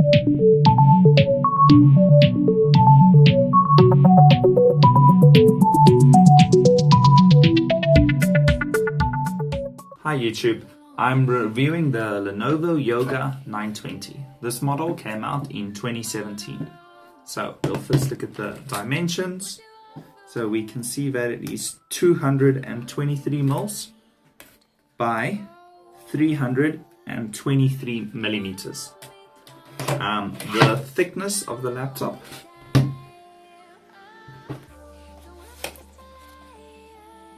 Hi YouTube, I'm reviewing the Lenovo Yoga 920. This model came out in 2017. So we'll first look at the dimensions. So we can see that it is 223 mils by 323 millimeters. The thickness of the laptop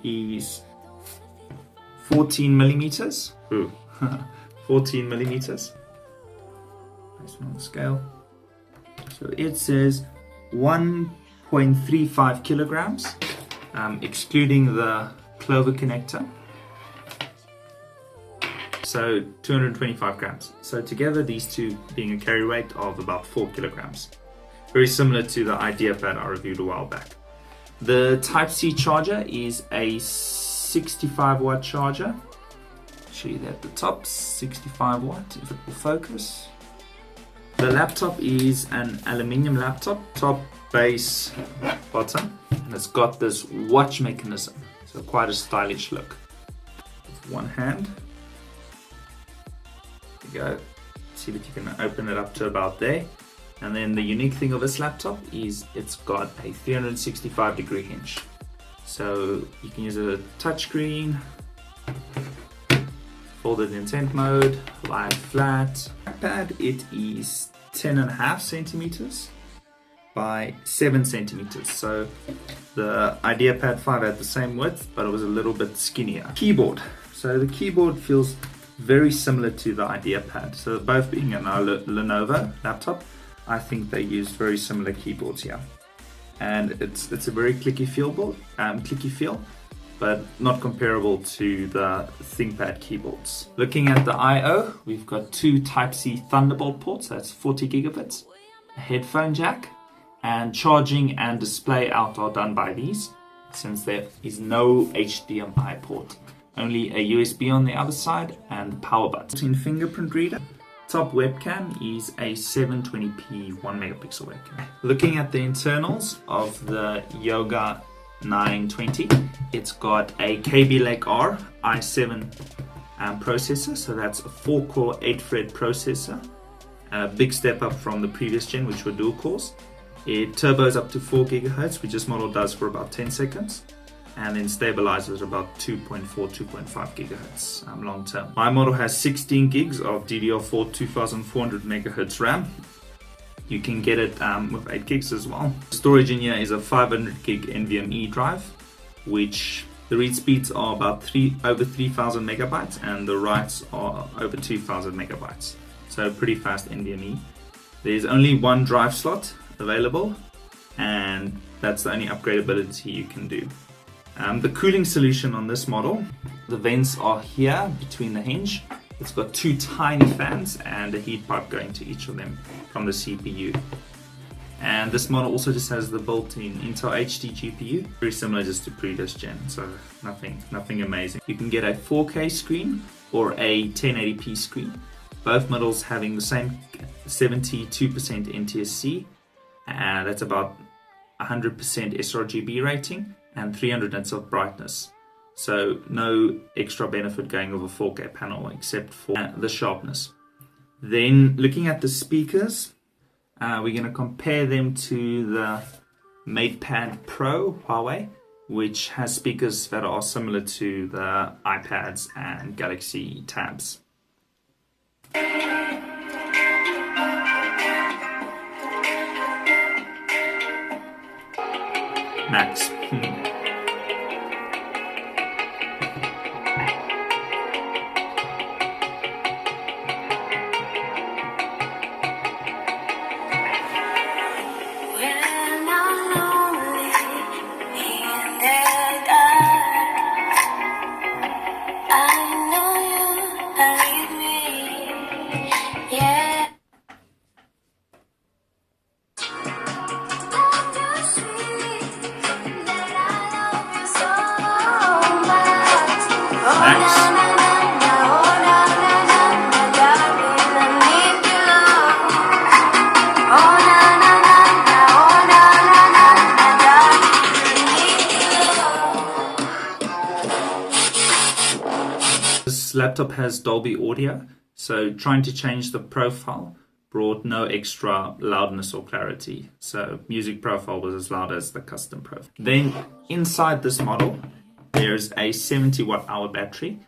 is 14 millimeters. 14 millimeters. Based on the scale. So it says 1.35 kilograms, excluding the clover connector. So 225 grams. So together, these two being a carry weight of about 4 kilograms. Very similar to the Ideapad I reviewed a while back. The Type-C charger is a 65 watt charger. Show you that at the top, 65 watt, if it will focus. The laptop is an aluminium laptop, top, base, bottom, and it's got this watch mechanism, so quite a stylish look. With one hand, there you go, see that you can open it up to about there. And then the unique thing of this laptop is it's got a 365-degree hinge. So you can use a touchscreen, folded intent mode, lie flat. Pad, it is 10.5 centimeters by 7 centimeters. So the Ideapad 5 had the same width, but it was a little bit skinnier. Keyboard. So the keyboard feels very similar to the Ideapad. So both being an Lenovo laptop, I think they used very similar keyboards here. And it's a very clicky feel, but not comparable to the ThinkPad keyboards. Looking at the I/O, we've got two Type-C Thunderbolt ports, that's 40 gigabits, a headphone jack, and charging and display out are done by these, since there is no HDMI port. Only a USB on the other side and the power button. Fingerprint reader. Top webcam is a 720p 1 megapixel webcam. Looking at the internals of the Yoga 920, it's got a Kaby Lake R i7 processor, so that's a 4-core 8-thread processor. A big step up from the previous gen, which were dual cores. It turbos up to 4 gigahertz, which this model does for about 10 seconds. And then stabilizes about 2.4, 2.5 gigahertz long term. My model has 16 gigs of DDR4 2400 megahertz RAM. You can get it with 8 gigs as well. Storage in here is a 500 gig NVMe drive, which the read speeds are about over 3000 megabytes and the writes are over 2000 megabytes. So pretty fast NVMe. There's only one drive slot available, and that's the only upgradability you can do. The cooling solution on this model, the vents are here between the hinge. It's got two tiny fans and a heat pipe going to each of them from the CPU. And this model also just has the built-in Intel HD GPU, very similar just to previous gen, so nothing amazing. You can get a 4K screen or a 1080p screen. Both models having the same 72% NTSC, and that's about 100% sRGB rating and 300 nits of brightness. So no extra benefit going with a 4K panel except for the sharpness. Then looking at the speakers, we're going to compare them to the MatePad Pro Huawei, which has speakers that are similar to the iPads and Galaxy Tabs. Max. laptop has Dolby audio, so trying to change the profile brought no extra loudness or clarity. So music profile was as loud as the custom profile. Then inside this model, there's a 70 watt hour battery,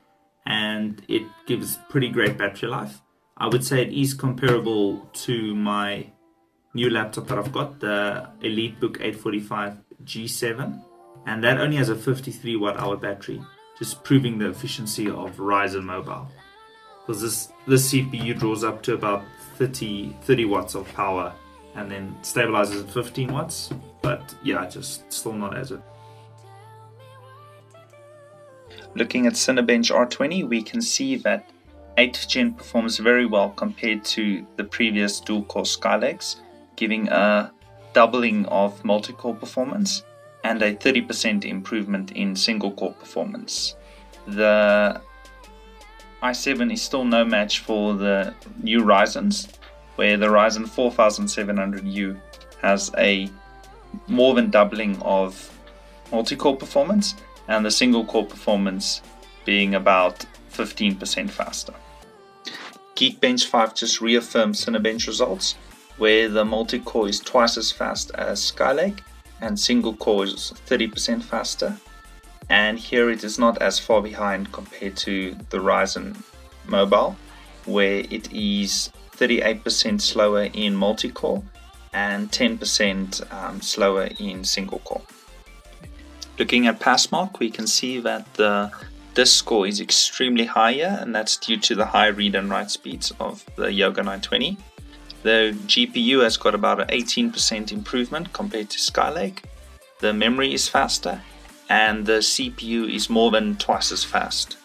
and it gives pretty great battery life. I would say it is comparable to my new laptop that I've got, the EliteBook 845 G7, and that only has a 53 watt hour battery, just proving the efficiency of Ryzen Mobile. Because this CPU draws up to about 30 watts of power and then stabilizes at 15 watts, but yeah, just still not as it. Looking at Cinebench R20, we can see that 8th gen performs very well compared to the previous dual-core Skylakes, giving a doubling of multi-core performance and a 30% improvement in single-core performance. The i7 is still no match for the new Ryzens, where the Ryzen 4700U has a more than doubling of multi-core performance, and the single-core performance being about 15% faster. Geekbench 5 just reaffirmed Cinebench results, where the multi-core is twice as fast as Skylake and single-core is 30% faster. And here it is not as far behind compared to the Ryzen Mobile, where it is 38% slower in multi-core and 10% slower in single-core. Looking at Passmark, we can see that the disk score is extremely higher, and that's due to the high read and write speeds of the Yoga 920. The GPU has got about an 18% improvement compared to Skylake. The memory is faster, and the CPU is more than twice as fast.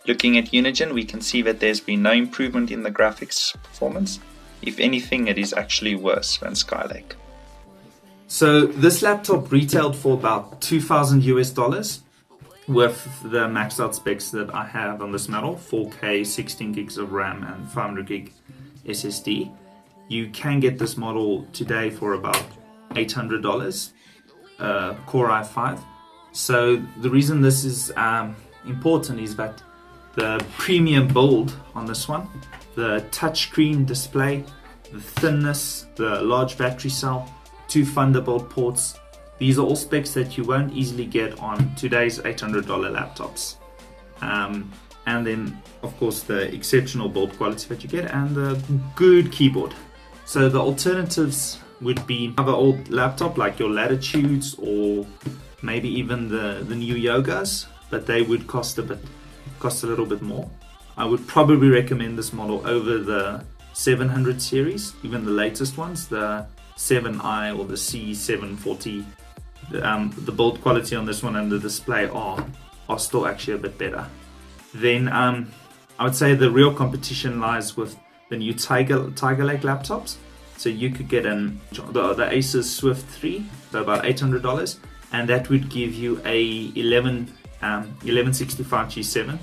Looking at Unigen, we can see that there's been no improvement in the graphics performance. If anything, it is actually worse than Skylake. So this laptop retailed for about $2,000 with the maxed out specs that I have on this model: 4K, 16 gigs of RAM and 500 gig SSD. You can get this model today for about $800, Core i5. So the reason this is important is that the premium build on this one, the touchscreen display, the thinness, the large battery cell, 2 Thunderbolt ports, these are all specs that you won't easily get on today's $800 laptops. And then of course the exceptional build quality that you get and the good keyboard. So the alternatives would be another old laptop like your Latitudes or maybe even the new Yogas, but they would cost a little bit more. I would probably recommend this model over the 700 series, even the latest ones, the 7i or the C740. The build quality on this one and the display are still actually a bit better. Then I would say the real competition lies with the new Tiger Lake laptops. So you could get the Acer Swift 3 for about $800, and that would give you a 1165 G7,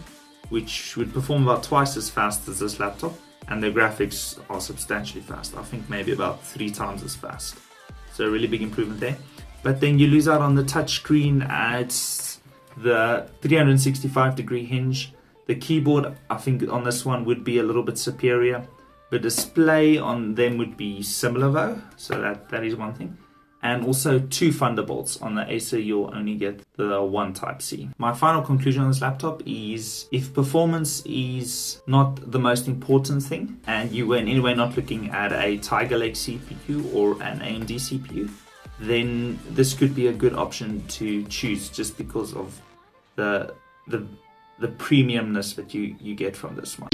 which would perform about twice as fast as this laptop, and the graphics are substantially fast. I think maybe about 3 times as fast. So a really big improvement there. But then you lose out on the touchscreen. It's the 365-degree hinge. The keyboard, I think on this one would be a little bit superior. The display on them would be similar though, so that is one thing. And also 2 Thunderbolts. On the Acer you'll only get the 1 Type-C. My final conclusion on this laptop is, if performance is not the most important thing and you were in any way not looking at a Tiger Lake CPU or an AMD CPU, then this could be a good option to choose, just because of the premiumness that you get from this one.